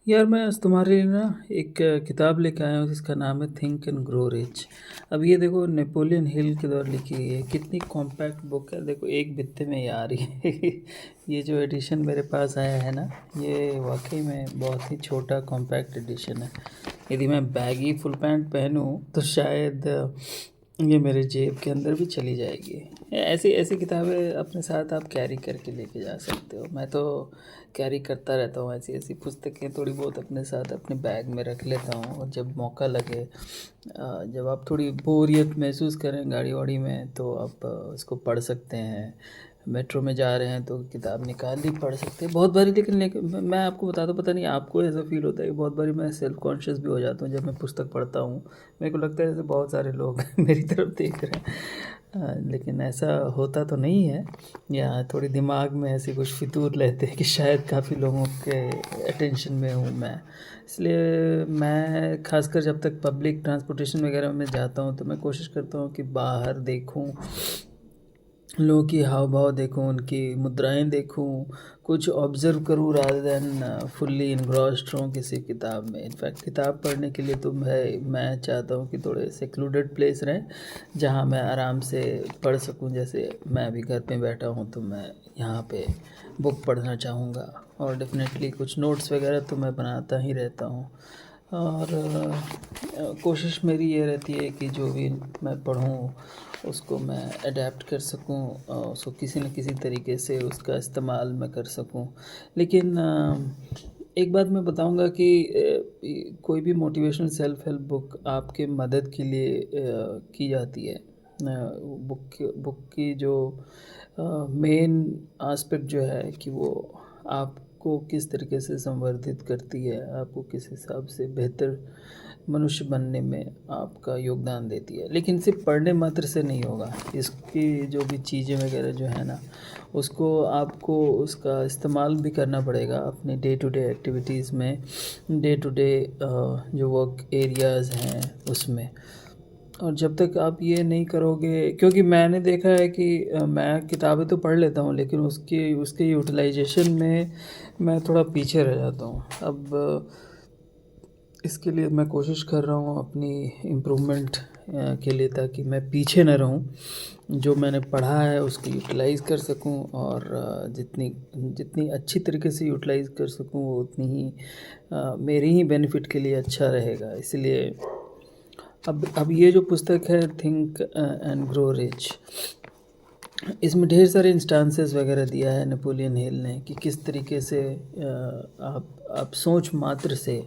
यार मैं आज तुम्हारे लिए ना एक किताब लेके आया हूँ जिसका नाम है थिंक एंड ग्रो रिच। अब ये देखो नेपोलियन हिल के द्वारा लिखी गई है। कितनी कॉम्पैक्ट बुक है, देखो एक बित्ते में ये आ रही है। ये जो एडिशन मेरे पास आया है ना, ये वाकई में बहुत ही छोटा कॉम्पैक्ट एडिशन है। यदि मैं बैगी फुल पैंट पहनूं तो शायद ये मेरे जेब के अंदर भी चली जाएगी। ऐसी ऐसी किताबें अपने साथ आप कैरी करके लेके जा सकते हो। मैं तो कैरी करता रहता हूँ ऐसी ऐसी पुस्तकें, थोड़ी बहुत अपने साथ अपने बैग में रख लेता हूँ। और जब मौका लगे, जब आप थोड़ी बोरियत महसूस करें गाड़ी वाड़ी में, तो आप इसको पढ़ सकते हैं। मेट्रो में जा रहे हैं तो किताब निकाल ली, पढ़ सकते हैं बहुत बारी। लेकिन मैं आपको बताता हूँ, पता नहीं आपको ऐसा फील होता है कि बहुत बारी मैं सेल्फ कॉन्शियस भी हो जाता हूँ जब मैं पुस्तक पढ़ता हूँ। मेरे को लगता है जैसे बहुत सारे लोग मेरी तरफ देख रहे हैं। लेकिन ऐसा होता तो नहीं है, या थोड़ी दिमाग में ऐसे कुछ फितूर रहते हैं कि शायद काफ़ी लोगों के अटेंशन में हूँ मैं। इसलिए मैं खासकर जब तक पब्लिक ट्रांसपोर्टेशन वगैरह में जाता हूँ तो मैं कोशिश करता हूँ कि बाहर देखूँ, लोगों की हाव भाव देखूँ, उनकी मुद्राएं देखूँ, कुछ ऑब्ज़र्व करूँ रादर दैन फुल्ली इन्ग्रॉस्ड रहूँ किसी किताब में। इनफैक्ट किताब पढ़ने के लिए तो मैं चाहता हूँ कि थोड़े सेक्लूडेड प्लेस रहें जहाँ मैं आराम से पढ़ सकूँ। जैसे मैं अभी घर पे बैठा हूँ तो मैं यहाँ पे बुक पढ़ना चाहूँगा, और डेफ़िनेटली कुछ नोट्स वगैरह तो मैं बनाता ही रहता हूँ। और कोशिश मेरी ये रहती है कि जो भी मैं पढूँ उसको मैं अडेप्ट कर सकूँ, उसको किसी न किसी तरीके से उसका इस्तेमाल मैं कर सकूँ। लेकिन एक बात मैं बताऊँगा कि कोई भी मोटिवेशनल सेल्फ हेल्प बुक आपके मदद के लिए की जाती है। बुक की जो मेन एस्पेक्ट जो है कि वो आपको किस तरीके से संवर्धित करती है, आपको किस हिसाब से बेहतर मनुष्य बनने में आपका योगदान देती है। लेकिन सिर्फ पढ़ने मात्र से नहीं होगा, इसकी जो भी चीज़ें वगैरह जो है ना, उसको आपको उसका इस्तेमाल भी करना पड़ेगा अपने डे टू डे एक्टिविटीज़ में, डे टू डे जो वर्क एरियाज़ हैं उसमें। और जब तक आप ये नहीं करोगे, क्योंकि मैंने देखा है कि मैं किताबें तो पढ़ लेता हूँ लेकिन उसकी उसके यूटिलाइजेशन में मैं थोड़ा पीछे रह जाता हूँ। अब इसके लिए मैं कोशिश कर रहा हूँ अपनी इम्प्रूवमेंट के लिए, ताकि मैं पीछे न रहूँ। जो मैंने पढ़ा है उसको यूटिलाइज़ कर सकूँ, और जितनी जितनी अच्छी तरीके से यूटिलाइज़ कर सकूँ वो उतनी ही मेरे ही बेनिफिट के लिए अच्छा रहेगा। इसलिए अब ये जो पुस्तक है थिंक एंड ग्रो रिच, इसमें ढेर सारे इंस्टांसेस वगैरह दिया है नेपोलियन हिल ने कि किस तरीके से आप सोच मात्र से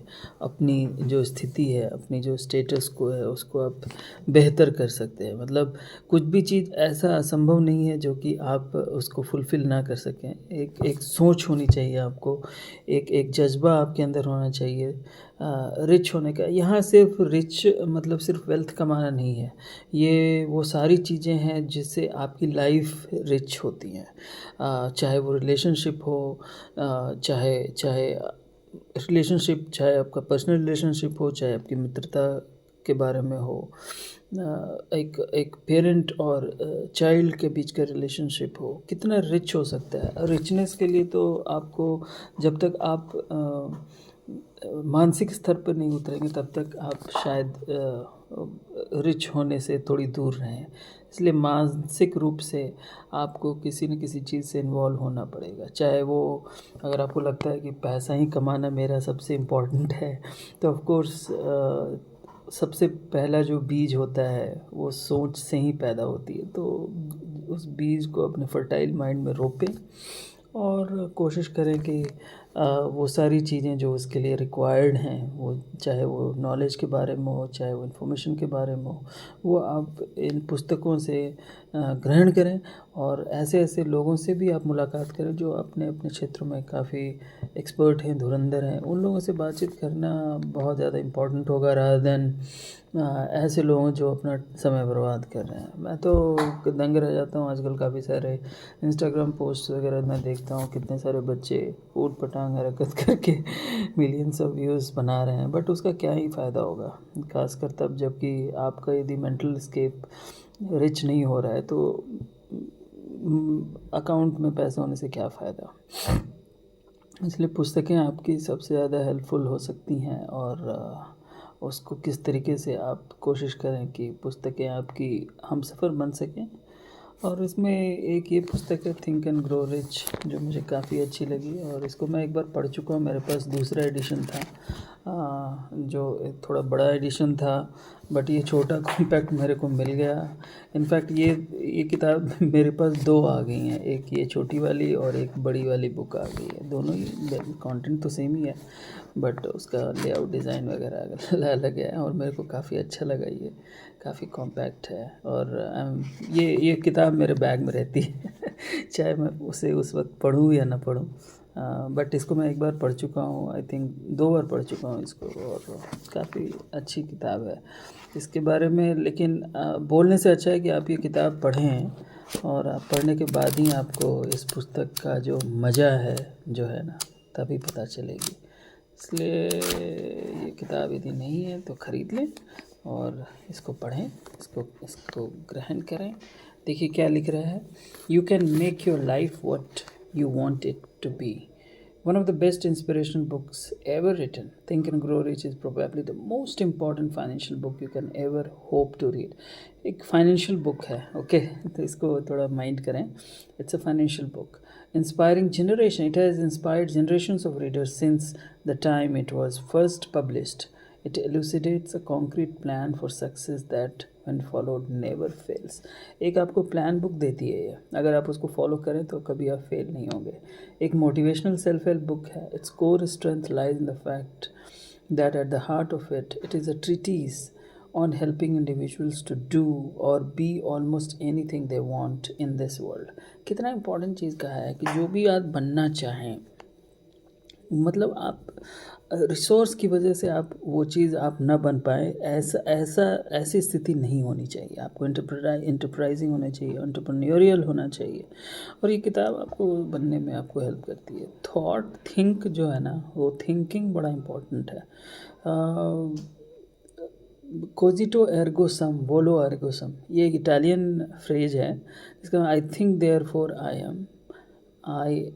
अपनी जो स्थिति है, अपनी जो स्टेटस को है, उसको आप बेहतर कर सकते हैं। मतलब कुछ भी चीज़ ऐसा असंभव नहीं है जो कि आप उसको फुलफ़िल ना कर सकें। एक एक सोच होनी चाहिए आपको, एक एक जज़्बा आपके अंदर होना चाहिए रिच होने का। यहाँ सिर्फ रिच मतलब सिर्फ वेल्थ कमाना नहीं है, ये वो सारी चीज़ें हैं जिससे आपकी लाइफ रिच होती हैं। चाहे वो रिलेशनशिप हो, चाहे चाहे रिलेशनशिप, चाहे आपका पर्सनल रिलेशनशिप हो, चाहे आपकी मित्रता के बारे में हो, एक एक पेरेंट और चाइल्ड के बीच का रिलेशनशिप हो, कितना रिच हो सकता है। रिचनेस के लिए तो आपको, जब तक आप मानसिक स्तर पर नहीं उतरेंगे तब तक आप शायद रिच होने से थोड़ी दूर रहें। इसलिए मानसिक रूप से आपको किसी न किसी चीज़ से इन्वॉल्व होना पड़ेगा। चाहे वो, अगर आपको लगता है कि पैसा ही कमाना मेरा सबसे इम्पोर्टेंट है, तो ऑफ़ कोर्स सबसे पहला जो बीज होता है वो सोच से ही पैदा होती है। तो उस बीज को अपने फर्टाइल माइंड में रोपें, और कोशिश करें कि वो सारी चीज़ें जो उसके लिए रिक्वायर्ड हैं, वो चाहे वो नॉलेज के बारे में हो, चाहे वो इन्फॉर्मेशन के बारे में हो, वो आप इन पुस्तकों से ग्रहण करें। और ऐसे-ऐसे लोगों से भी आप मुलाकात करें जो अपने-अपने क्षेत्रों में काफ़ी एक्सपर्ट हैं, धुरंधर हैं। उन लोगों से बातचीत करना बहुत ज़्यादा इम्पोर्टेंट होगा रादर दैन ऐसे लोग जो अपना समय बर्बाद कर रहे हैं। मैं तो दंग रह जाता हूँ आजकल, काफ़ी सारे इंस्टाग्राम पोस्ट वगैरह मैं देखता हूँ, कितने सारे बच्चे ऊट पटांग हरकत करके मिलियंस ऑफ व्यूज़ बना रहे हैं, बट उसका क्या ही फ़ायदा होगा। खासकर तब जबकि आपका यदि मेंटल स्केप रिच नहीं हो रहा है तो अकाउंट में पैसे होने से क्या फ़ायदा। इसलिए पुस्तकें आपकी सबसे ज़्यादा हेल्पफुल हो सकती हैं और उसको किस तरीके से आप कोशिश करें कि पुस्तकें आपकी हमसफ़र बन सकें। और इसमें एक ये पुस्तक है थिंक एंड ग्रो रिच, जो मुझे काफ़ी अच्छी लगी और इसको मैं एक बार पढ़ चुका हूँ। मेरे पास दूसरा एडिशन था, जो एक थोड़ा बड़ा एडिशन था, बट ये छोटा कॉम्पैक्ट मेरे को मिल गया। इनफैक्ट ये किताब मेरे पास दो आ गई हैं, एक ये छोटी वाली और एक बड़ी वाली बुक आ गई है। दोनों ही कंटेंट तो सेम ही है, बट उसका लेआउट डिज़ाइन वगैरह अलग है और मेरे को काफ़ी अच्छा लगा। ये काफ़ी कॉम्पैक्ट है और ये किताब मेरे बैग में रहती है चाहे मैं उसे उस वक्त पढूँ या ना पढूँ। बट इसको मैं एक बार पढ़ चुका हूँ, आई थिंक 2 बार पढ़ चुका हूँ इसको, और काफ़ी अच्छी किताब है इसके बारे में। लेकिन बोलने से अच्छा है कि आप ये किताब पढ़ें और आप पढ़ने के बाद ही आपको इस पुस्तक का जो मज़ा है जो है ना, तभी पता चलेगी। इसलिए ये किताब यदि नहीं है तो ख़रीद लें और इसको पढ़ें, इसको ग्रहण करें। देखिए क्या लिख रहा है, you can make your life what you want it to be. One of the best inspirational books ever written, Think and Grow Rich, is probably the most important financial book you can ever hope to read. एक financial book है, okay, तो इसको थोड़ा mind करें। It's a financial book inspiring generation. It has inspired generations of readers since the time it was first published. It elucidates a concrete plan for success that when followed never fails. एक आपको plan book देती है ये, अगर आप उसको follow करें तो कभी आप फेल नहीं होंगे। एक मोटिवेशनल सेल्फ हेल्प बुक है। Its core strength lies in the fact that at the heart of it, it is a treatise on helping individuals to do or be almost anything they want in this world. कितना important चीज़ कहा है कि जो भी आप बनना चाहें, मतलब आप रिसोर्स की वजह से आप वो चीज़ आप ना बन पाए, ऐसी स्थिति नहीं होनी चाहिए। आपको इंटरप्राइजिंग होना चाहिए, एंटरप्रेन्योरियल होना चाहिए, और ये किताब आपको बनने में आपको हेल्प करती है। थॉट थिंक जो है ना, वो थिंकिंग बड़ा इम्पोर्टेंट है। कोजिटो एर्गो सम, वोलो एर्गो सम, ये एक इटालियन फ्रेज है। इसका I think therefore I am, I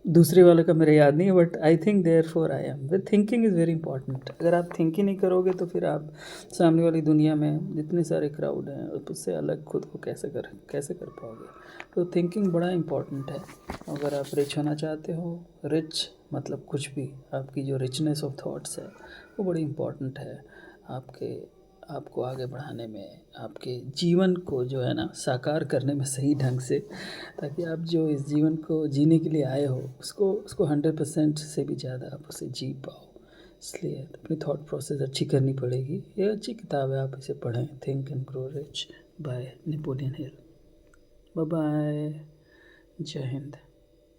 दूसरे वाले का मेरे याद नहीं है, but I think therefore I am. The thinking is very important. अगर आप थिंक ही नहीं करोगे तो फिर आप सामने वाली दुनिया में जितने सारे क्राउड हैं उससे अलग खुद को कैसे कर पाओगे। तो थिंकिंग बड़ा इंपॉर्टेंट है। अगर आप रिच होना चाहते हो, रिच मतलब कुछ भी, आपकी जो रिचनेस ऑफ थॉट्स है वो बड़ी इंपॉर्टेंट है आपको आगे बढ़ाने में, आपके जीवन को जो है ना साकार करने में सही ढंग से, ताकि आप जो इस जीवन को जीने के लिए आए हो उसको 100% से भी ज़्यादा आप उसे जी पाओ। इसलिए अपनी थॉट प्रोसेस अच्छी करनी पड़ेगी। ये अच्छी किताब है, आप इसे पढ़ें, think and grow rich by Napoleon Hill. Bye bye, जय हिंद।